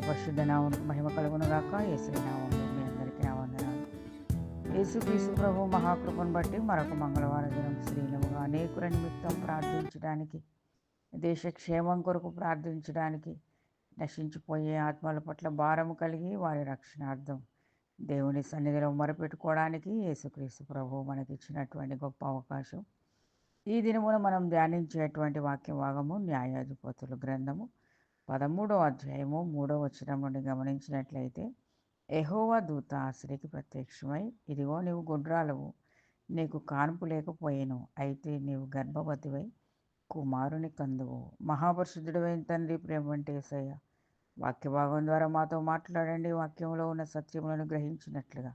పరిశుద్ధ నామమునకు మహిమ కలుగును గాక. యేసయ్య నామములో మీ అందరికీ నా వందనాలు. యేసుక్రీస్తు ప్రభు మహాకృపను బట్టి మరొక మంగళవారం దినం శ్రీలముగా అనేకుల నిమిత్తం ప్రార్థించడానికి, దేశ క్షేమం కొరకు ప్రార్థించడానికి, నశించిపోయే ఆత్మల పట్ల భారము కలిగి వారి రక్షణార్థం దేవుని సన్నిధిలో మొరపెట్టుకోవడానికి యేసుక్రీస్తు ప్రభు మనకిచ్చినటువంటి గొప్ప అవకాశం. ఈ దినమున మనం ధ్యానించేటువంటి వాక్య భాగము న్యాయాధిపతుల గ్రంథము 13వ అధ్యాయము 3వ వచనం నుండి గమనించినట్లయితే, యెహోవా దూత ఆ స్త్రీకి ప్రత్యక్షమై, ఇదిగో నీవు గొడ్రాలవు, నీకు కాన్పు లేకపోయెను, అయితే నీవు గర్భవతివై కుమారుని కందువు. మహాపరిశుద్ధుడైన తండ్రి, ప్రేమ అంటే యేసయ్య, వాక్య భాగం ద్వారా మాతో మాట్లాడండి. వాక్యంలో ఉన్న సత్యములను గ్రహించినట్లుగా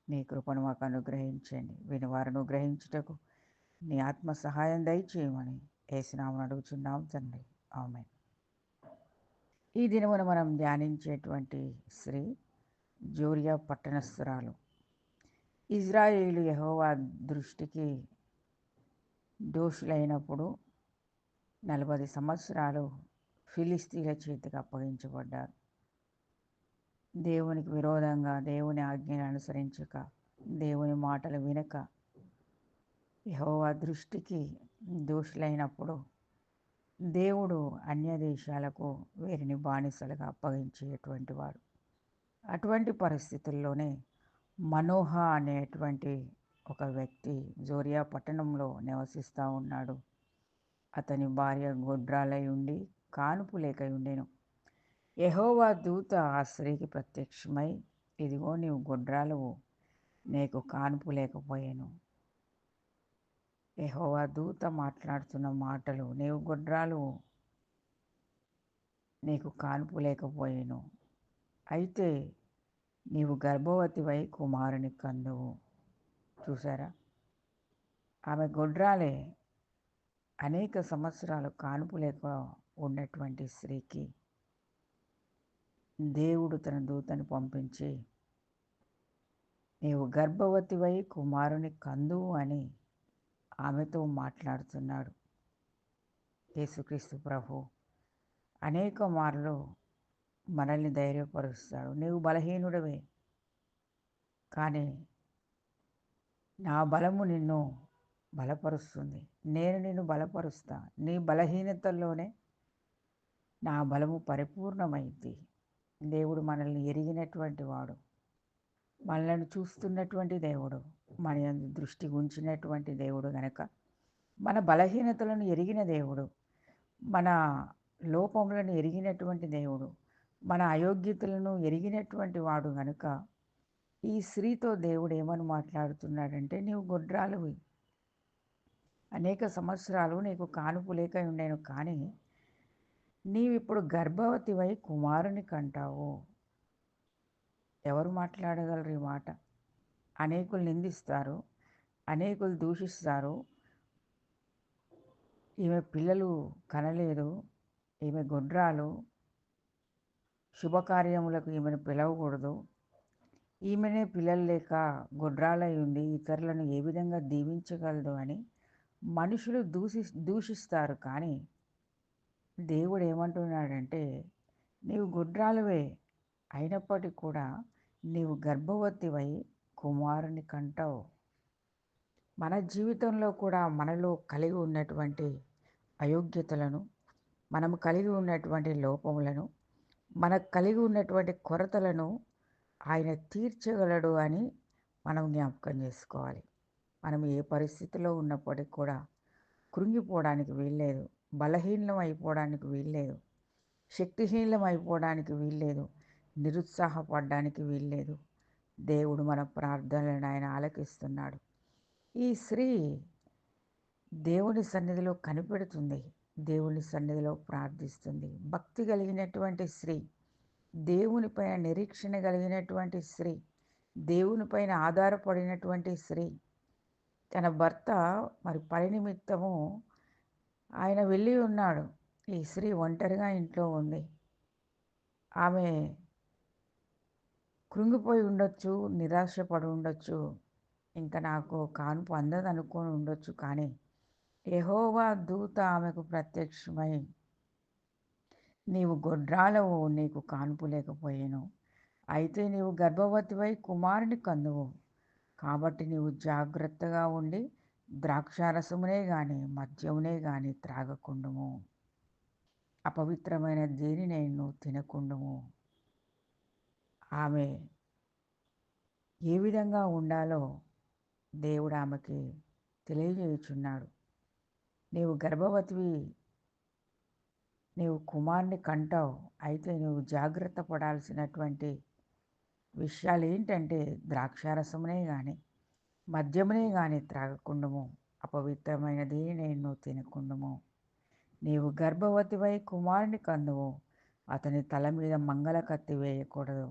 నీ కృపను మాకు అనుగ్రహించండి. వినివారును గ్రహించుటకు నీ ఆత్మ సహాయం దయచేయమని యేసునామమున అడుగుచున్నాం తండ్రి, ఆమేన్. ఈ దినమున మనం ధ్యానించేటువంటి స్త్రీ జోరియా పట్టణస్థురాలు. ఇజ్రాయేలు యెహోవా దృష్టికి దోషులైనప్పుడు 40 సంవత్సరాలు ఫిలిస్తీన్ల చేతికి అప్పగించబడ్డారు. దేవునికి విరోధంగా, దేవుని ఆజ్ఞను అనుసరించక, దేవుని మాటలు వినక యెహోవా దృష్టికి దోషులైనప్పుడు దేవుడు అన్య దేశాలకు వీరిని బానిసలుగా అప్పగించేటువంటి వాడు. అటువంటి పరిస్థితుల్లోనే మనోహ అనేటువంటి ఒక వ్యక్తి జోరియా పట్టణంలో నివసిస్తూ ఉన్నాడు. అతని భార్య గొడ్రాలై ఉండి కానుపు లేక ఉండెను. యెహోవా దూత ఆ స్త్రీకి ప్రత్యక్షమై, ఇదిగో నీవు గొడ్రాలవు, నీకు కానుపు లేకపోయాను. యెహోవా దూత మాట్లాడుతున్న మాటలు, నీవు గొడ్రాలవు, నీకు కానుపు లేకపోయాను, అయితే నీవు గర్భవతివై కుమారుని కందువు. చూసారా, ఆమె గొడ్రాలే. అనేక సంవత్సరాలు కానుపు లేక ఉన్నటువంటి స్త్రీకి దేవుడు తన దూతను పంపించి, నీవు గర్భవతివై కుమారుని కందువు అని ఆమెతో మాట్లాడుతున్నాడు. యేసుక్రీస్తు ప్రభు అనేక మార్లు మనల్ని ధైర్యపరుస్తాడు. నీవు బలహీనుడవే, కానీ నా బలము నిన్ను బలపరుస్తుంది. నేను నిన్ను బలపరుస్తా. నీ బలహీనతల్లోనే నా బలము పరిపూర్ణమైంది. దేవుడు మనల్ని ఎరిగినటువంటి వాడు, మనల్ని చూస్తున్నటువంటి దేవుడు, మన యందు దృష్టి ఉంచినటువంటి దేవుడు గనక, మన బలహీనతలను ఎరిగిన దేవుడు, మన లోపములను ఎరిగినటువంటి దేవుడు, మన అయోగ్యతలను ఎరిగినటువంటి వాడు గనుక ఈ స్త్రీతో దేవుడు ఏమని మాట్లాడుతున్నాడంటే, నీవు గొడ్రాలువి, అనేక సంవత్సరాలు నీకు కానుపు లేక ఉండేను, కానీ నీవిప్పుడు గర్భవతివై కుమారుని కంటావు. ఎవరు మాట్లాడగలరు ఈ మాట? అనేకులు నిందిస్తారు, అనేకులు దూషిస్తారు. ఈమె పిల్లలు కనలేదు, ఈమె గొడ్రాలు, శుభకార్యములకు ఈమెను పిలవకూడదు, ఈమెనే పిల్లలు లేక గొడ్రాలై ఉండి ఇతరులను ఏ విధంగా దీవించగలదు అని మనుషులు దూషిస్తారు. కానీ దేవుడు ఏమంటున్నాడంటే, నీవు గొడ్రాలువే, అయినప్పటికీ కూడా నీవు గర్భవతివై కుమారుని కంటావు. మన జీవితంలో కూడా మనలో కలిగి ఉన్నటువంటి అయోగ్యతలను, మనము కలిగి ఉన్నటువంటి లోపములను, మనకు కలిగి ఉన్నటువంటి కొరతలను ఆయన తీర్చగలడు అని మనం జ్ఞాపకం చేసుకోవాలి. మనం ఏ పరిస్థితిలో ఉన్నప్పటికీ కూడా కృంగిపోవడానికి వీల్లేదు, బలహీనం అయిపోవడానికి వీల్లేదు, శక్తిహీనం అయిపోవడానికి వీల్లేదు, నిరుత్సాహపడడానికి వీల్లేదు. దేవుడు మన ప్రార్థనలను ఆయన ఆలకిస్తున్నాడు. ఈ స్త్రీ దేవుని సన్నిధిలో కనిపెడుతుంది, దేవుని సన్నిధిలో ప్రార్థిస్తుంది. భక్తి కలిగినటువంటి స్త్రీ, దేవునిపైన నిరీక్షణ కలిగినటువంటి స్త్రీ, దేవునిపైన ఆధారపడినటువంటి స్త్రీ. తన భర్త మరి పని నిమిత్తము ఆయన వెళ్ళి ఉన్నాడు. ఈ స్త్రీ ఒంటరిగా ఇంట్లో ఉంది. ఆమె కృంగిపోయి ఉండొచ్చు, నిరాశపడి ఉండొచ్చు, ఇంకా నాకు కాన్పు అందదనుకొని ఉండొచ్చు. కానీ యెహోవా దూత ఆమెకు ప్రత్యక్షమై, నీవు గొడ్రాలవు, నీకు కాన్పు లేకపోయెను. అయితే నీవు గర్భవతివై కుమారుని కందువు. కాబట్టి నీవు జాగ్రత్తగా ఉండి ద్రాక్షారసమునే గాని మద్యమునే గాని త్రాగకుండుము. అపవిత్రమైన దేనినైనను తినకుండుము. ఆమె ఏ విధంగా ఉండాలో దేవుడు ఆమెకి తెలియజేయుచున్నాడు. నీవు గర్భవతివి, నీవు కుమారుని కంటావు. అయితే నువ్వు జాగ్రత్త పడాల్సినటువంటి విషయాలు ఏంటంటే ద్రాక్షారసమునే గాని మద్యమునే గాని త్రాగకుండుము. అపవిత్రమైన దేనినైనను తినకుండుము. నీవు గర్భవతివై కుమారుని కందువు. అతని తల మీద మంగళ కత్తి వేయకూడదు.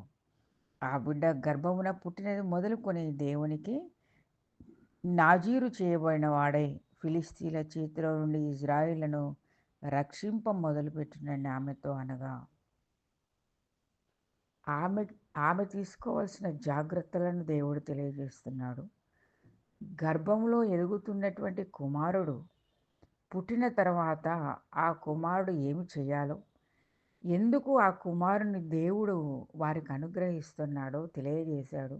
ఆ బిడ్డ గర్భమున పుట్టినది మొదలుకొని దేవునికి నాజీరు చేయబడిన వాడై ఫిలిస్తీన్ల చేతిలో నుండి ఇజ్రాయిలను రక్షింప మొదలుపెట్టినని ఆమెతో అనగా, ఆమె ఆమె తీసుకోవాల్సిన జాగ్రత్తలను దేవుడు తెలియజేస్తున్నాడు. గర్భంలో ఎదుగుతున్నటువంటి కుమారుడు పుట్టిన తర్వాత ఆ కుమారుడు ఏమి చేయాలో, ఎందుకు ఆ కుమారుని దేవుడు వారికి అనుగ్రహిస్తున్నాడో తెలియజేశాడు.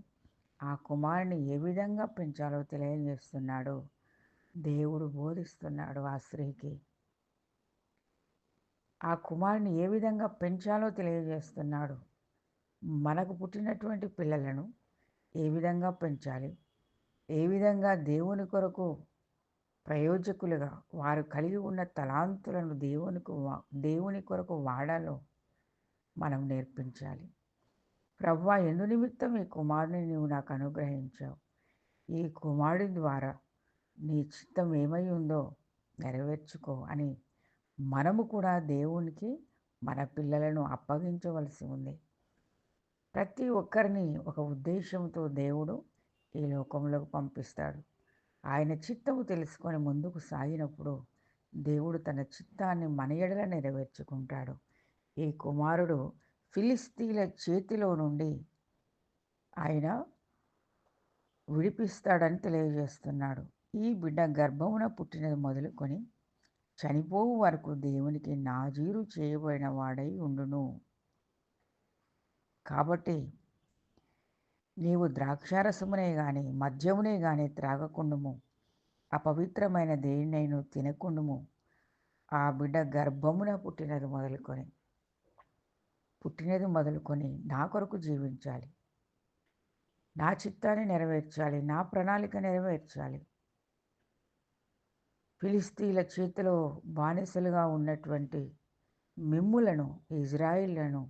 ఆ కుమారుని ఏ విధంగా పెంచాలో తెలియజేస్తున్నాడు. దేవుడు బోధిస్తున్నాడు ఆ స్త్రీకి. ఆ కుమారుని ఏ విధంగా పెంచాలో తెలియజేస్తున్నాడు. మనకు పుట్టినటువంటి పిల్లలను ఏ విధంగా పెంచాలి, ఏ విధంగా దేవుని కొరకు ప్రయోజకులుగా వారు కలిగి ఉన్న తలాంతులను దేవుని కొరకు వాడాలో మనం నేర్పించాలి. ప్రభువా, ఎందు నిమిత్తం ఈ కుమారుని నీవు నాకు అనుగ్రహించావు. ఈ కుమారుడి ద్వారా నీ చిత్తం ఏమై ఉందో నెరవేర్చుకో అని మనము కూడా దేవునికి మన పిల్లలను అప్పగించవలసి ఉంది. ప్రతి ఒక్కరిని ఒక ఉద్దేశంతో దేవుడు ఈ లోకంలోకి పంపిస్తాడు. ఆయన చిత్తము తెలుసుకొని ముందుకు సాగినప్పుడు దేవుడు తన చిత్తాన్ని మన ఎడల నెరవేర్చుకుంటాడు. ఈ కుమారుడు ఫిలిస్తీన్ల చేతిలో నుండి ఆయన విడిపిస్తాడని తెలియజేస్తున్నాడు. ఈ బిడ్డ గర్భమున పుట్టినది మొదలుకొని చనిపోవు వరకు దేవునికి నాజీరు చేయబడిన వాడై ఉండును. కాబట్టి నీవు ద్రాక్షారసమునే గాని మద్యమునే గాని త్రాగకుండుము. అపవిత్రమైన దేనినైనా తినకుండుము. ఆ బిడ్డ గర్భమున పుట్టినది మొదలుకొని నా కొరకు జీవించాలి, నా చిత్తాన్ని నెరవేర్చాలి, నా ప్రణాళిక నెరవేర్చాలి. ఫిలిస్తీన్ల చేతిలో బానిసలుగా ఉన్నటువంటి మిమ్ములను, ఇజ్రాయిళ్లను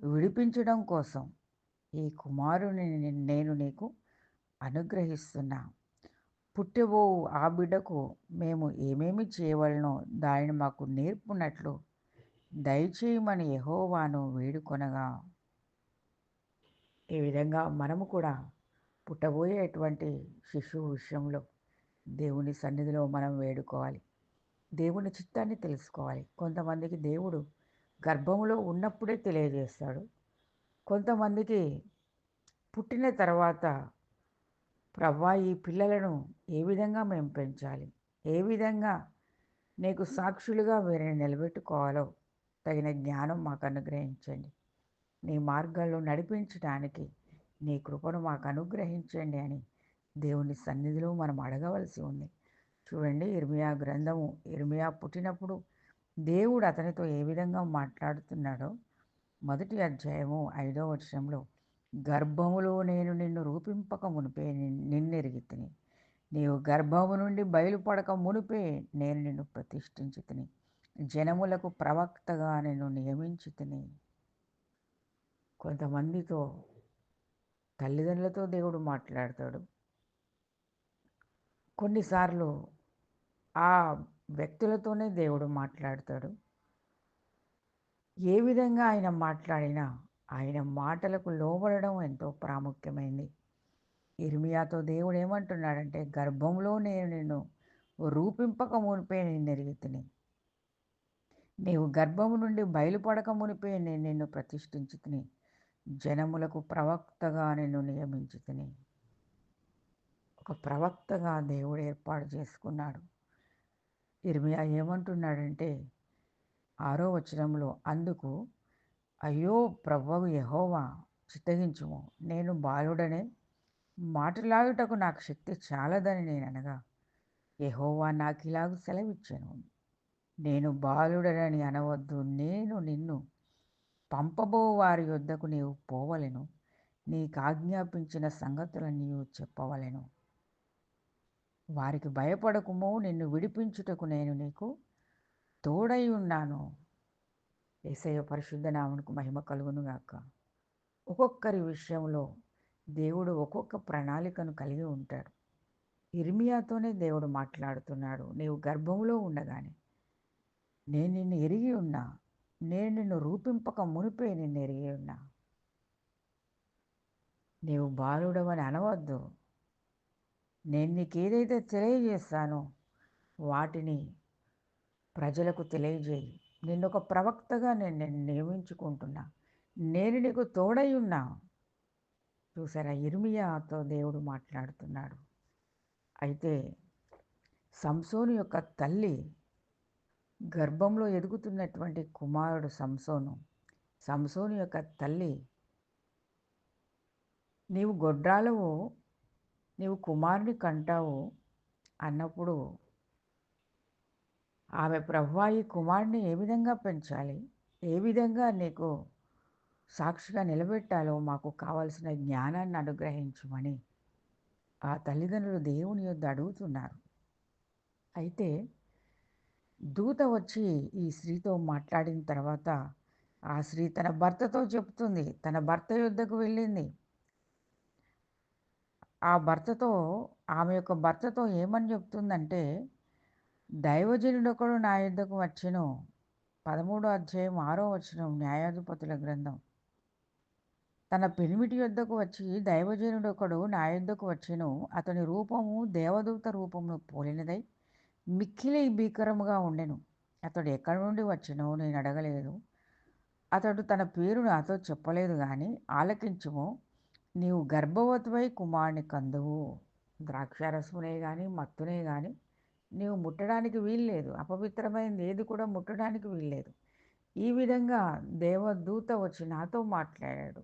విడిపించడం కోసం ఈ కుమారుని నేను నీకు అనుగ్రహిస్తున్నా. పుట్టబో ఆ బిడ్డకు మేము ఏమేమి చేయవలనో దానిని మాకు నేర్పునట్లు దయచేయమని యెహోవాను వేడుకొనగా, ఈ విధంగా మనము కూడా పుట్టబోయేటువంటి శిశువు విషయంలో దేవుని సన్నిధిలో మనం వేడుకోవాలి. దేవుని చిత్తాన్ని తెలుసుకోవాలి. కొంతమందికి దేవుడు గర్భంలో ఉన్నప్పుడే తెలియజేస్తాడు. కొంతమందికి పుట్టిన తర్వాత ప్రభువా, ఈ పిల్లలను ఏ విధంగా మేము పెంచాలి, ఏ విధంగా నీకు సాక్షులుగా వీరిని నిలబెట్టుకోవాలో తగిన జ్ఞానం మాకు అనుగ్రహించండి. నీ మార్గాల్లో నడిపించడానికి నీ కృపను మాకు అనుగ్రహించండి అని దేవుని సన్నిధిలో మనం అడగవలసి ఉంది. చూడండి, ఇర్మియా గ్రంథము, ఇర్మియా పుట్టినప్పుడు దేవుడు అతనితో ఏ విధంగా మాట్లాడుతున్నాడో 1వ అధ్యాయము 5వ వచనంలో, గర్భములో నేను నిన్ను రూపింపక మునిపే నిన్నెరిగితిని, నీవు గర్భము నుండి బయలుపడక మునిపే నేను నిన్ను ప్రతిష్ఠించితిని, జనములకు ప్రవక్తగా నేను నియమించితిని. కొంతమందితో తల్లిదండ్రులతో దేవుడు మాట్లాడతాడు. కొన్నిసార్లు ఆ వ్యక్తులతోనే దేవుడు మాట్లాడతాడు. ఏ విధంగా ఆయన మాట్లాడినా ఆయన మాటలకు లోబడడం ఎంతో ప్రాముఖ్యమైంది. ఇర్మియాతో దేవుడు ఏమంటున్నాడంటే, గర్భంలో నేను నిన్ను రూపింపక మునిపే నిన్నెరిగితిని, నీవు గర్భము నుండి బయలుపడక మునిపే నేను నిన్ను ప్రతిష్ఠించితిని, జనములకు ప్రవక్తగా నిన్ను నియమించితిని. ఒక ప్రవక్తగా దేవుడు ఏర్పాటు చేసుకున్నాడు. ఇర్మియా ఏమంటున్నాడంటే, 6వ వచనంలో అందుకు అయ్యో ప్రభువు యెహోవా చిత్తగించుము, నేను బాలుడనే, మాటలాడుటకు నాకు శక్తి చాలదని నేననగా యెహోవా నాకిలాగు సెలవిచ్చెను. నేను బాలుడనని అనవద్దు, నేను నిన్ను పంపబో వారి యొద్దకు నీవు పోవలెను, నీకాజ్ఞాపించిన సంగతులను నీవు చెప్పవలెను. వారికి భయపడకుము, నిన్ను విడిపించుటకు నేను నీకు తోడై ఉన్నాను. యేసయ్య పరిశుద్ధ నామమునకు మహిమ కలుగును గాక. ఒక్కొక్కరి విషయంలో దేవుడు ఒక్కొక్క ప్రణాళికను కలిగి ఉంటాడు. ఇర్మియాతోనే దేవుడు మాట్లాడుతున్నాడు. నీవు గర్భంలో ఉండగానే నేను నిన్ను ఎరిగి ఉన్నా, నేను నిన్ను రూపింపక మునిపే నిన్ను ఎరిగి ఉన్నా. నీవు బాలుడవని అనవద్దు. నేను నీకేదైతే తెలియజేస్తానో వాటిని ప్రజలకు తెలియజేయి. నిన్నొక ప్రవక్తగా నేను నియమించుకుంటున్నా. నేను నీకు తోడై ఉన్నా. చూసారా, ఇర్మియాతో దేవుడు మాట్లాడుతున్నాడు. అయితే సంసోను యొక్క తల్లి గర్భంలో ఎదుగుతున్నటువంటి కుమారుడు సంసోను యొక్క తల్లి, నీవు గొడ్రాలవు, నీవు కుమారుని కంటావు అన్నప్పుడు ఆమె ప్రభువా ఈ కుమారుని ఏ విధంగా పెంచాలి, ఏ విధంగా నీకు సాక్షిగా నిలబెట్టాలో మాకు కావలసిన జ్ఞానాన్ని అనుగ్రహించమని ఆ తల్లిదండ్రులు దేవుని యొద్ద అడుగుతున్నారు. అయితే దూత వచ్చి ఈ స్త్రీతో మాట్లాడిన తర్వాత ఆ స్త్రీ తన భర్తతో చెప్తుంది. తన భర్త యొద్దకు వెళ్ళింది. ఆమె యొక్క భర్తతో ఏమని చెప్తుందంటే, దైవజనుడొకడు నా యొద్దకు వచ్చెను. 13వ అధ్యాయం 6వ వచనం, న్యాయాధిపతుల గ్రంథం. తన పెనిమిటి యొద్దకు వచ్చి, దైవజనుడొకడు నా యొద్దకు వచ్చెను, అతని రూపము దేవదూత రూపమును పోలినదై మిక్కిలి భీకరముగా ఉండెను. అతడు ఎక్కడి నుండి వచ్చెనో నేను అడగలేదు. అతడు తన పేరు నాతో చెప్పలేదు గాని, ఆలకించుము, నీవు గర్భవతివై కుమారుని కందువు. ద్రాక్షారసమునే గాని మత్తునే గాని నీవు ముట్టడానికి వీల్లేదు. అపవిత్రమైనది ఏది కూడా ముట్టడానికి వీల్లేదు. ఈ విధంగా దేవదూత వచ్చి నాతో మాట్లాడాడు.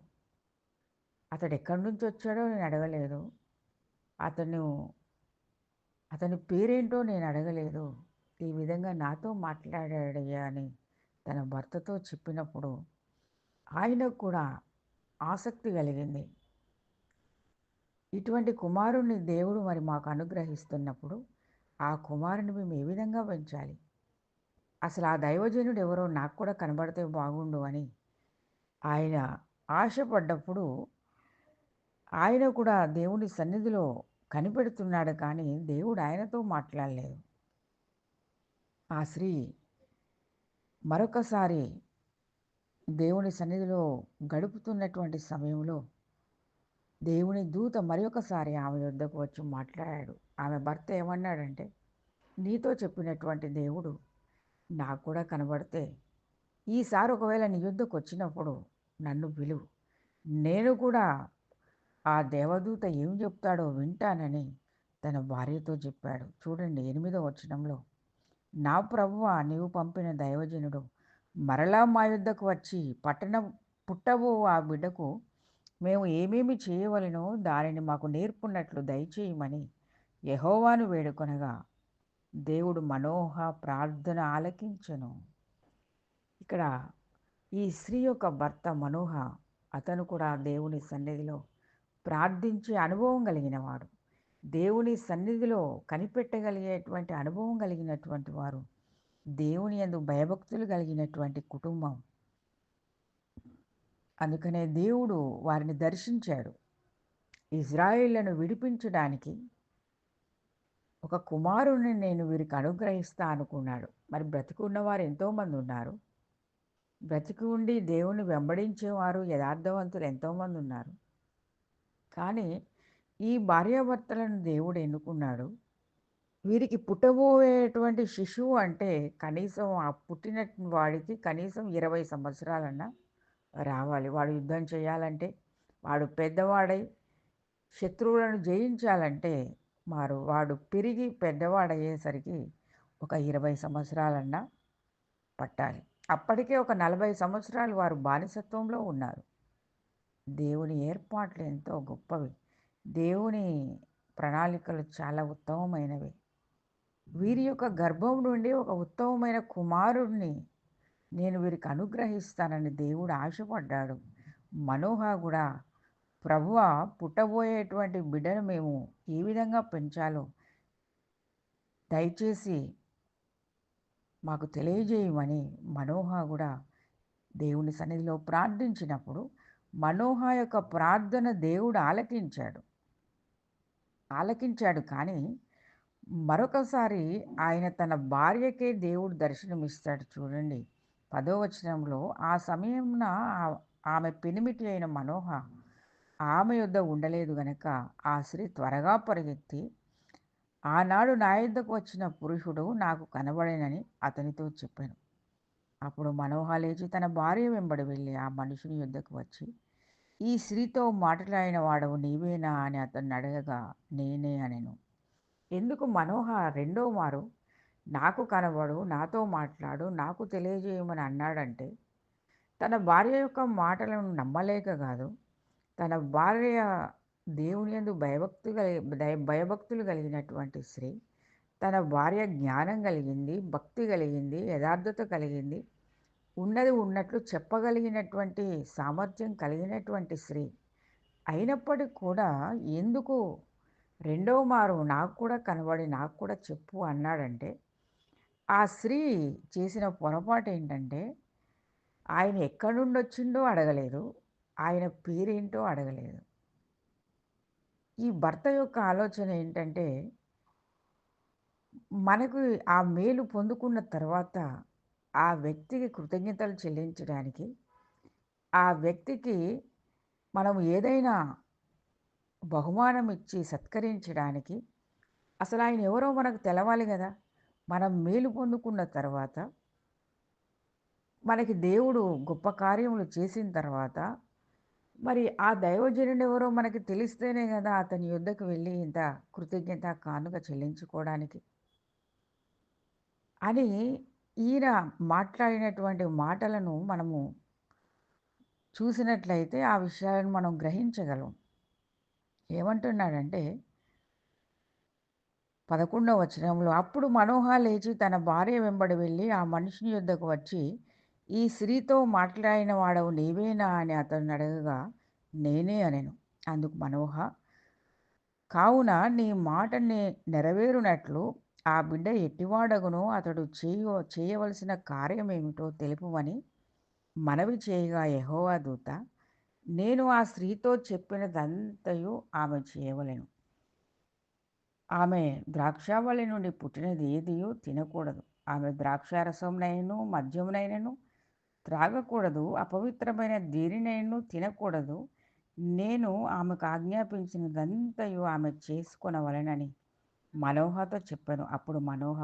అతడు ఎక్కడి నుంచి వచ్చాడో నేను అడగలేదు. అతని పేరేంటో నేను అడగలేదు. ఈ విధంగా నాతో మాట్లాడాడయ్యా అని తన భర్తతో చెప్పినప్పుడు ఆయనకు కూడా ఆసక్తి కలిగింది. ఇటువంటి కుమారుణ్ణి దేవుడు మరి మాకు అనుగ్రహిస్తున్నప్పుడు ఆ కుమారుని మేము ఏ విధంగా పెంచాలి, అసలు ఆ దైవజనుడు ఎవరో నాకు కూడా కనబడితే బాగుండు అని ఆయన ఆశపడ్డప్పుడు ఆయన కూడా దేవుని సన్నిధిలో కనిపెడుతున్నాడు, కానీ దేవుడు ఆయనతో మాట్లాడలేదు. ఆ స్త్రీ మరొకసారి దేవుని సన్నిధిలో గడుపుతున్నటువంటి సమయంలో దేవుని దూత మరి ఒకసారి ఆమె యొద్దకు వచ్చి మాట్లాడాడు. ఆమె భర్త ఏమన్నాడంటే, నీతో చెప్పినటువంటి దేవుడు నాకు కూడా కనబడితే ఈసారి ఒకవేళ నీ యొద్దకు వచ్చినప్పుడు నన్ను పిలువు, నేను కూడా ఆ దేవదూత ఏం చెప్తాడో వింటానని తన భార్యతో చెప్పాడు. చూడండి 8వ వచనంలో, నా ప్రభువా, నీవు పంపిన దైవజనుడు మరలా మా యొద్దకు వచ్చి పుట్టబో ఆ బిడ్డకు మేము ఏమేమి చేయవలెనో దానిని మాకు నేర్పున్నట్లు దయచేయమని యెహోవాను వేడుకొనగా దేవుడు మనోహ ప్రార్థన ఆలకించెను. ఇక్కడ ఈ స్త్రీ యొక్క భర్త మనోహ, అతను కూడా దేవుని సన్నిధిలో ప్రార్థించే అనుభవం కలిగినవాడు. దేవుని సన్నిధిలో కనిపెట్టగలిగేటువంటి అనుభవం కలిగినటువంటి వారు, దేవుని యందు భయభక్తులు కలిగినటువంటి కుటుంబం. అందుకనే దేవుడు వారిని దర్శించాడు. ఇజ్రాయేళ్లను విడిపించడానికి ఒక కుమారుని నేను వీరికి అనుగ్రహిస్తా అనుకున్నాడు. మరి బ్రతికి ఉన్నవారు ఎంతోమంది ఉన్నారు. బ్రతికి ఉండి దేవుని వెంబడించేవారు యథార్థవంతులు ఎంతోమంది ఉన్నారు. కానీ ఈ భార్యాభర్తలను దేవుడు ఎన్నుకున్నాడు. వీరికి పుట్టబోయేటువంటి శిశువు అంటే కనీసం ఆ పుట్టిన వాడికి కనీసం 20 సంవత్సరాలన్నా రావాలి. వాడు యుద్ధం చేయాలంటే, వాడు పెద్దవాడై శత్రువులను జయించాలంటే వాడు పెరిగి పెద్దవాడయ్యేసరికి ఒక 20 సంవత్సరాలన్నా పట్టాలి. అప్పటికే ఒక 40 సంవత్సరాలు వారు బానిసత్వంలో ఉన్నారు. దేవుని ఏర్పాట్లు ఎంతో గొప్పవి. దేవుని ప్రణాళికలు చాలా ఉత్తమమైనవి. వీరి యొక్క గర్భం నుండి ఒక ఉత్తమమైన కుమారుడిని నేను వీరికి అనుగ్రహిస్తానని దేవుడు ఆశపడ్డాడు. మనోహ కూడా ప్రభువా, పుట్టబోయేటువంటి బిడ్డను మేము ఏ విధంగా పెంచాలో దయచేసి మాకు తెలియజేయమని మనోహ కూడా దేవుని సన్నిధిలో ప్రార్థించినప్పుడు మనోహ యొక్క ప్రార్థన దేవుడు ఆలకించాడు. కానీ మరొకసారి ఆయన తన భార్యకే దేవుడు దర్శనమిస్తాడు చూడండి. 10వ వచనంలో, ఆ సమయమున ఆమె పెనిమిటి అయిన మనోహ ఆమె యొద్ద ఉండలేదు గనక ఆ స్త్రీ త్వరగా పరిగెత్తి, ఆనాడు నా యొద్దకు వచ్చిన పురుషుడు నాకు కనబడెనని అతనితో చెప్పాను. అప్పుడు మనోహ లేచి తన భార్య వెంబడి వెళ్ళి ఆ మనుషుని యొద్దకు వచ్చి, ఈ స్త్రీతో మాట్లాడిన వాడవు నీవేనా అని అతన్ని అడగగా, నేనే అనెను. ఎందుకు మనోహ రెండో మారు నాకు కనబడు, నాతో మాట్లాడు, నాకు తెలియజేయమని అన్నాడంటే, తన భార్య యొక్క మాటలను నమ్మలేక కాదు. తన భార్య దేవుని యందు భయభక్తులు కలిగినటువంటి స్త్రీ. తన భార్య జ్ఞానం కలిగింది, భక్తి కలిగింది, యథార్థత కలిగింది, ఉన్నది ఉన్నట్లు చెప్పగలిగినటువంటి సామర్థ్యం కలిగినటువంటి స్త్రీ. అయినప్పటికి కూడా ఎందుకు రెండవ మారు నాకు కూడా కనబడి నాకు కూడా చెప్పు అన్నాడంటే, ఆ స్త్రీ చేసిన పొరపాటు ఏంటంటే, ఆయన ఎక్కడి నుండి వచ్చిండో అడగలేదు, ఆయన పేరేంటో అడగలేదు. ఈ భర్త యొక్క ఆలోచన ఏంటంటే, మనకు ఆ మేలు పొందుకున్న తర్వాత ఆ వ్యక్తికి కృతజ్ఞతలు చెల్లించడానికి, ఆ వ్యక్తికి మనం ఏదైనా బహుమానం ఇచ్చి సత్కరించడానికి అసలు ఆయన ఎవరో మనకు తెలవాలి కదా. మనం మేలు పొందుకున్న తర్వాత, మనకి దేవుడు గొప్ప కార్యములు చేసిన తర్వాత, మరి ఆ దైవజనుడు ఎవరో మనకి తెలిస్తేనే కదా అతని యొద్దకు వెళ్ళి ఇంత కృతజ్ఞత కానుక చెల్లించుకోవడానికి అని ఈయన మాట్లాడినటువంటి మాటలను మనము చూసినట్లయితే ఆ విషయాలను మనం గ్రహించగలం. ఏమంటున్నాడంటే 11వ వచనంలో, అప్పుడు మనోహ లేచి తన భార్య వెంబడి వెళ్ళి ఆ మనుషుని యొద్దకు వచ్చి, ఈ స్త్రీతో మాట్లాడిన వాడవు నీవేనా అని అతన్ని అడగగా, నేనే అనెను. అందుకు మనోహ, కావున నీ మాట నెరవేరునట్లు ఆ బిడ్డ ఎట్టివాడగునో అతడు చేయవలసిన కార్యమేమిటో తెలుపుమని మనవి చేయగా, యెహోవా దూత, నేను ఆ స్త్రీతో చెప్పినదంతయు ఆమె చేయవలెను. ఆమె ద్రాక్షావళి నుండి పుట్టినది ఏదియూ తినకూడదు. ఆమె ద్రాక్షారసమునైనను మద్యమునైనను త్రాగకూడదు. అపవిత్రమైన దేనినైనను తినకూడదు. నేను ఆమెకు ఆజ్ఞాపించినదంతయు ఆమె చేసుకొనవలెనని మనోహతో చెప్పాను. అప్పుడు మనోహ,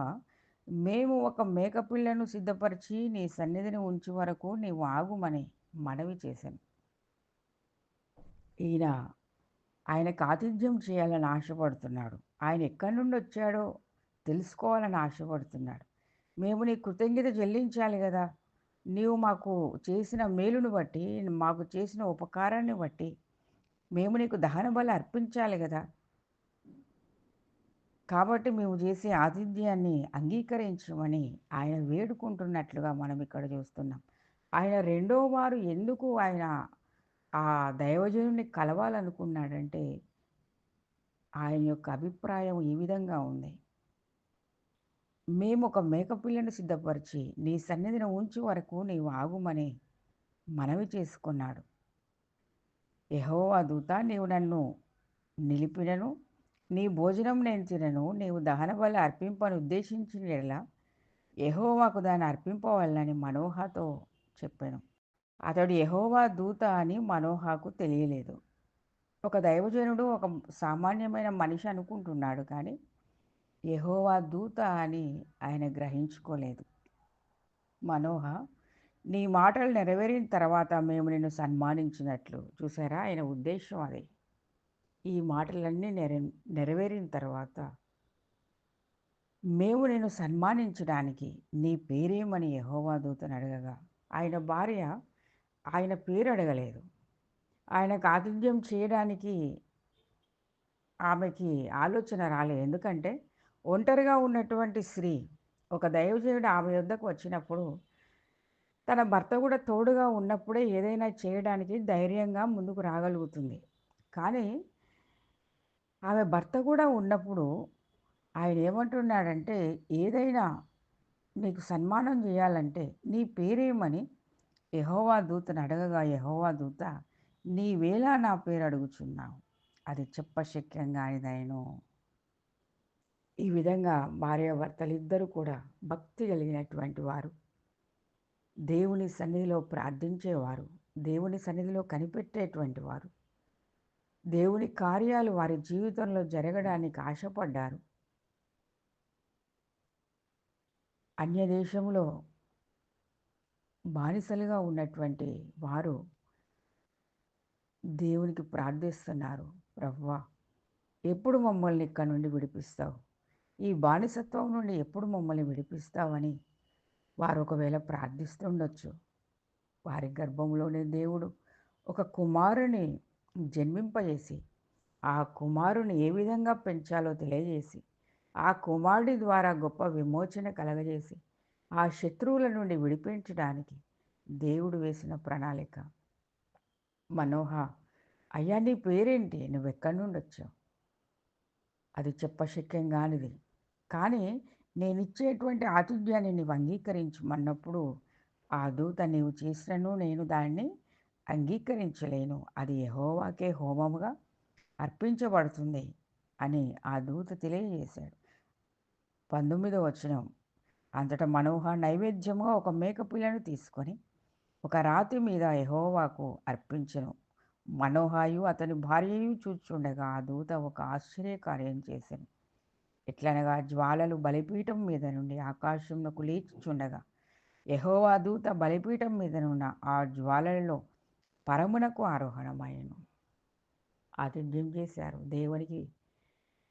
మేము ఒక మేకపిల్లను సిద్ధపరిచి నీ సన్నిధిని ఉంచు వరకు నీవు ఆగుమని మనవి చేశాను. ఈయన ఆయనకు ఆతిథ్యం చేయాలని ఆశపడుతున్నాడు. ఆయన ఎక్కడి నుండి వచ్చాడో తెలుసుకోవాలని ఆశపడుతున్నాడు. మేము నీ కృతజ్ఞత చెల్లించాలి కదా. నీవు మాకు చేసిన మేలును బట్టి, మాకు చేసిన ఉపకారాన్ని బట్టి మేము నీకు దహన బలి అర్పించాలి కదా. కాబట్టి మేము చేసే ఆతిథ్యాన్ని అంగీకరించమని ఆయన వేడుకుంటున్నట్లుగా మనం ఇక్కడ చూస్తున్నాం. ఆయన రెండో వారు ఎందుకు ఆయన ఆ దైవజనుడిని కలవాలనుకున్నాడంటే, ఆయన యొక్క అభిప్రాయం ఈ విధంగా ఉంది. మేము ఒక మేకపిల్లను సిద్ధపరిచి నీ సన్నిధిని ఉంచు వరకు నీవు ఆగుమని మనవి చేసుకున్నాడు. యెహోవా దూత, నీవు నన్ను నిలిపినను, నీ భోజనం నేను తినను, నీవు దహనబలి అర్పింపను ఉద్దేశించిన యెడల యెహోవాకు దాన్ని అర్పింపవలెనని మనోహతో చెప్పాను. అతడు యెహోవా దూత అని మనోహకు తెలియలేదు. ఒక దైవజనుడు ఒక సామాన్యమైన మనిషి అనుకుంటున్నాడు, కానీ యెహోవా దూత అని ఆయన గ్రహించుకోలేదు. మనోహ, నీ మాటలు నెరవేరిన తర్వాత మేము నిన్ను సన్మానించినట్లు. చూసారా, ఆయన ఉద్దేశం అది. ఈ మాటలన్నీ నెరవేరిన తర్వాత మేము నిన్ను సన్మానించడానికి నీ పేరేమని యెహోవా దూతను అడగగా, ఆయన భార్య ఆయన పేరు అడగలేదు. ఆయనకు ఆతిథ్యం చేయడానికి ఆమెకి ఆలోచన రాలేదు. ఎందుకంటే ఒంటరిగా ఉన్నటువంటి స్త్రీ, ఒక దైవజనుడు ఆమె యొద్దకు వచ్చినప్పుడు, తన భర్త కూడా తోడుగా ఉన్నప్పుడే ఏదైనా చేయడానికి ధైర్యంగా ముందుకు రాగలుగుతుంది. కానీ ఆమె భర్త కూడా ఉన్నప్పుడు ఆయన ఏమంటున్నాడంటే, ఏదైనా నీకు సన్మానం చేయాలంటే నీ పేరేమని యెహోవా దూతను అడగగా, యెహోవా దూత, నీవేళ నా పేరు అడుగుచున్నావు, అది చెప్పశక్యం కానిదైను. ఈ విధంగా భార్యాభర్తలిద్దరూ కూడా భక్తి కలిగినటువంటి వారు, దేవుని సన్నిధిలో ప్రార్థించేవారు, దేవుని సన్నిధిలో కనిపెట్టేటువంటి వారు, దేవుని కార్యాలు వారి జీవితంలో జరగడానికి ఆశపడ్డారు. అన్యదేశంలో బానిసలుగా ఉన్నటువంటి వారు దేవునికి ప్రార్థిస్తున్నారు. ప్రభువా, ఎప్పుడు మమ్మల్ని ఇక్కడి నుండి విడిపిస్తావు? ఈ బానిసత్వం నుండి ఎప్పుడు మమ్మల్ని విడిపిస్తావని వారు ఒకవేళ ప్రార్థిస్తుండొచ్చు. వారి గర్భంలోనే దేవుడు ఒక కుమారుని జన్మింపజేసి, ఆ కుమారుని ఏ విధంగా పెంచాలో తెలియజేసి, ఆ కుమారుడి ద్వారా గొప్ప విమోచన కలగజేసి, ఆ శత్రువుల నుండి విడిపించడానికి దేవుడు వేసిన ప్రణాళిక. మనోహ, అయ్యా నీ పేరేంటి? నువ్వెక్కడి నుండి వచ్చావు? అది చెప్పశక్యం కానిది. కానీ నేనిచ్చేటువంటి ఆతిథ్యాన్ని నీవు అంగీకరించమన్నప్పుడు, ఆ దూత నీవు చేసినను నేను దాన్ని అంగీకరించలేను. అది యెహోవాకే హోమముగా అర్పించబడుతుంది అని ఆ దూత తెలియజేశాడు. 19వ వచనం. అంతటా మనోహ నైవేద్యముగా ఒక మేకపిల్లను తీసుకొని ఒక రాతి మీద యెహోవాకు అర్పించెను. మనోహయు అతని భార్యయు చూచుండగా ఆ దూత ఒక ఆశ్చర్యకార్యం చేసెను. ఎట్లనగా జ్వాలలు బలిపీఠం మీద నుండి ఆకాశమునకు లేచుచుండగా, యెహోవా దూత బలిపీఠం మీదనున్న ఆ జ్వాలలలో పరమునకు ఆరోహణమయ్యెను. ఆతిథ్యం చేశారు.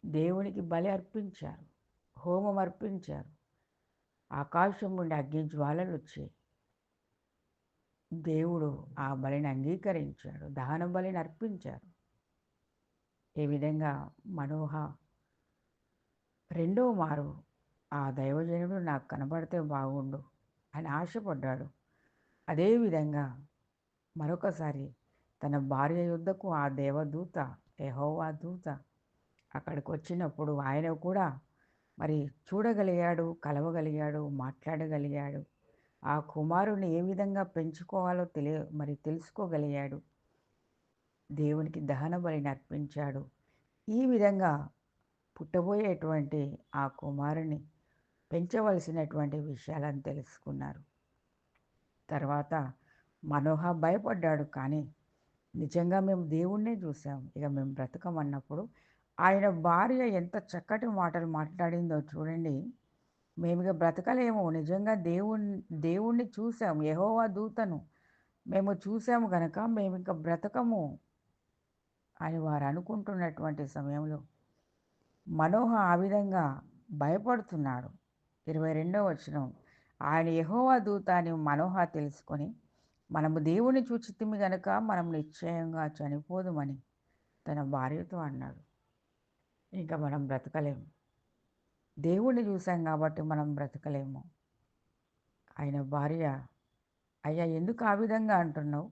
దేవునికి బలి అర్పించారు. హోమం అర్పించారు. ఆకాశం నుండి అగ్ని జ్వాలలు వచ్చాయి. దేవుడు ఆ బలిని అంగీకరించాడు. దహన బలిని అర్పించారు. ఈ విధంగా మనోహ రెండో మారు ఆ దైవజనుడు నాకు కనబడితే బాగుండు అని ఆశపడ్డాడు. అదేవిధంగా మరొకసారి తన భార్య యొద్దకు ఆ దేవదూత, యెహోవా దూత అక్కడికి వచ్చినప్పుడు ఆయన కూడా మరి చూడగలిగాడు, కలవగలిగాడు, మాట్లాడగలిగాడు. ఆ కుమారుని ఏ విధంగా పెంచుకోవాలో తెలుసుకోగలిగాడు. దేవునికి దహన బలిని అర్పించాడు. ఈ విధంగా పుట్టబోయేటువంటి ఆ కుమారుని పెంచవలసినటువంటి విషయాలను తెలుసుకున్నారు. తర్వాత మనోహ భయపడ్డాడు. కానీ నిజంగా మేము దేవుణ్ణే చూసాం, ఇక మేము బ్రతకమన్నప్పుడు ఆయన భార్య ఎంత చక్కటి మాటలు మాట్లాడిందో చూడండి. మేమిక బ్రతకలేము, నిజంగా దేవుణ్ణి చూసాం, యెహోవా దూతను మేము చూసాము గనక మేమింక బ్రతకము అని వారు అనుకుంటున్నటువంటి సమయంలో మనోహ ఆ విధంగా భయపడుతున్నాడు. 22వ వచనం. ఆయన యెహోవా దూత అని మనోహ తెలుసుకొని, మనము దేవుని చూచితిమి గనుక మనం నిశ్చయంగా చనిపోదుమని తన భార్యతో అన్నాడు. ఇంకా మనం బ్రతకలేము, దేవుణ్ణి చూసాం కాబట్టి మనం బ్రతకలేము. ఆయన భార్య, అయ్యా ఎందుకు ఆ విధంగా అంటున్నావు?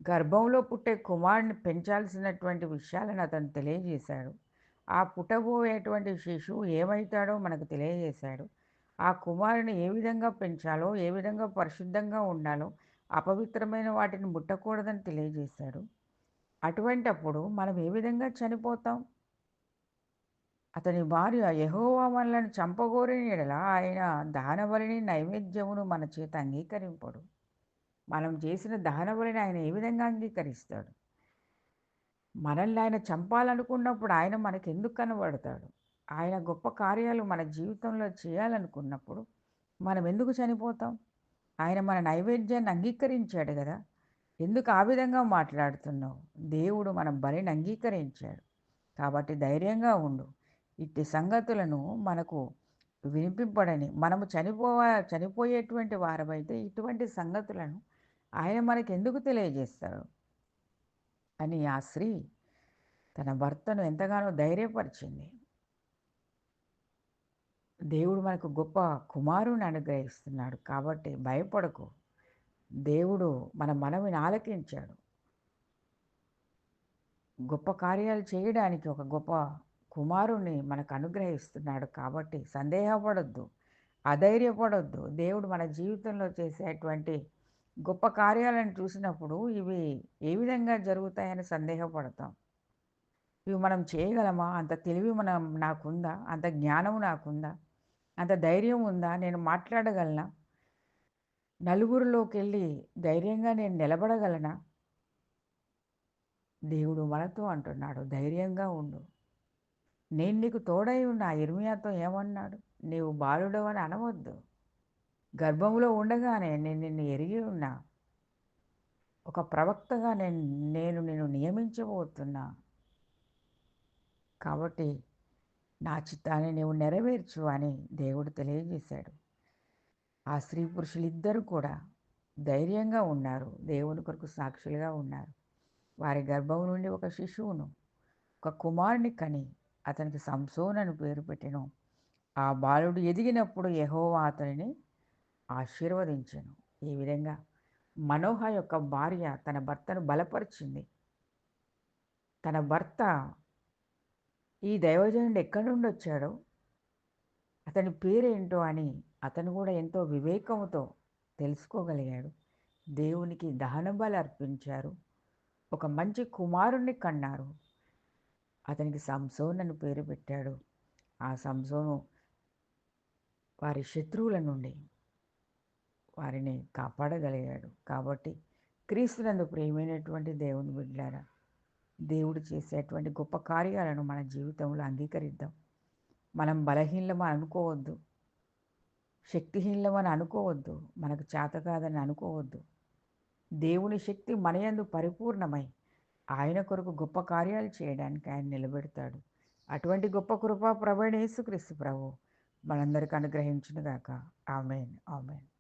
గర్భంలో పుట్టే కుమారుని పెంచాల్సినటువంటి విషయాలను అతను తెలియజేశాడు. ఆ పుట్టబోయేటువంటి శిశువు ఏమవుతాడో మనకు తెలియజేశాడు. ఆ కుమారుని ఏ విధంగా పెంచాలో, ఏ విధంగా పరిశుద్ధంగా ఉండాలో, అపవిత్రమైన వాటిని ముట్టకూడదని తెలియజేశాడు. అటువంటప్పుడు మనం ఏ విధంగా చనిపోతాం? అతని భార్య, యెహోవా మనలను చంపగోరిన యెడల ఆయన దహనబలిని నైవేద్యమును మన చేత అంగీకరింపడు. మనం చేసిన దహనబలిని ఆయన ఏ విధంగా అంగీకరిస్తాడు? మనల్ని ఆయన చంపాలనుకున్నప్పుడు ఆయన మనకెందుకు కనబడతాడు? ఆయన గొప్ప కార్యాలు మన జీవితంలో చేయాలనుకున్నప్పుడు మనం ఎందుకు చనిపోతాం? ఆయన మన నైవేద్యాన్ని అంగీకరించాడు కదా! ఎందుకు ఆ విధంగా మాట్లాడుతున్నావు? దేవుడు మన బలిని అంగీకరించాడు. కాబట్టి ధైర్యంగా ఉండు. ఇట్టి సంగతులను మనకు వినిపింపడని. మనము చనిపోయేటువంటి వారమైతే ఇటువంటి సంగతులను ఆయన మనకెందుకు తెలియజేస్తాడు అని ఆ స్త్రీ తన భర్తను ఎంతగానో ధైర్యపరిచింది. దేవుడు మనకు గొప్ప కుమారుని అనుగ్రహిస్తున్నాడు కాబట్టి భయపడకు. దేవుడు మన మనవిని ఆలకించాడు. గొప్ప కార్యాలు చేయడానికి ఒక గొప్ప కుమారుణ్ణి మనకు అనుగ్రహిస్తున్నాడు కాబట్టి సందేహపడొద్దు, అధైర్యపడొద్దు. దేవుడు మన జీవితంలో చేసేటువంటి గొప్ప కార్యాలను చూసినప్పుడు ఇవి ఏ విధంగా జరుగుతాయని సందేహపడతాం. ఇవి మనం చేయగలమా? అంత తెలివి నాకుందా? అంత జ్ఞానం నాకుందా? అంత ధైర్యం ఉందా? నేను మాట్లాడగలనా? నలుగురిలోకెళ్ళి ధైర్యంగా నేను నిలబడగలనా? దేవుడు మనతో అంటున్నాడు, ధైర్యంగా ఉండు. నేను నీకు తోడై ఉన్నా. ఇర్మియాతో ఏమన్నాడు? నీవు బాలుడవని అనవద్దు. గర్భంలో ఉండగానే నేను నిన్ను ఎరిగి ఉన్నా. ఒక ప్రవక్తగా నేను నిన్ను నియమించబోతున్నా. కాబట్టి నా చిత్తాన్ని నీవు నెరవేర్చు అని దేవుడు తెలియజేశాడు. ఆ స్త్రీ పురుషులిద్దరూ కూడా ధైర్యంగా ఉన్నారు. దేవుని కొరకు సాక్షులుగా ఉన్నారు. వారి గర్భం నుండి ఒక శిశువును, ఒక కుమారుని కని అతనికి సంసోను అని పేరు పెట్టెను. ఆ బాలుడు ఎదిగినప్పుడు యెహోవా అతనిని ఆశీర్వదించెను. ఈ విధంగా మనోహ యొక్క భార్య తన భర్తను బలపరిచింది. తన భర్త ఈ దైవజనుడు ఎక్కడి నుండి వచ్చాడో, అతని పేరేంటో అని అతను కూడా ఎంతో వివేకముతో తెలుసుకోగలిగాడు. దేవునికి దహన బలి అర్పించారు. ఒక మంచి కుమారుణ్ణి కన్నారు. అతనికి సంసోన్ అని పేరు పెట్టాడు. ఆ సంసోను వారి శత్రువుల నుండి వారిని కాపాడగలిగాడు. కాబట్టి క్రీస్తునందు ప్రియమైనటువంటి దేవుని బిడ్డలారా, దేవుడు చేసేటువంటి గొప్ప కార్యాలను మన జీవితంలో అంగీకరిద్దాం. మనం బలహీనమని అనుకోవద్దు, శక్తిహీనమని అనుకోవద్దు, మనకు చేత కాదని అనుకోవద్దు. దేవుని శక్తి మన యందు పరిపూర్ణమై ఆయన కొరకు గొప్ప కార్యాలు చేయడానికి ఆయన నిలబెడతాడు. అటువంటి గొప్ప కృపా ప్రభువైన యేసుక్రీస్తు ప్రభు మనందరికి అనుగ్రహించునుగాక. ఆమేన్. ఆమేన్.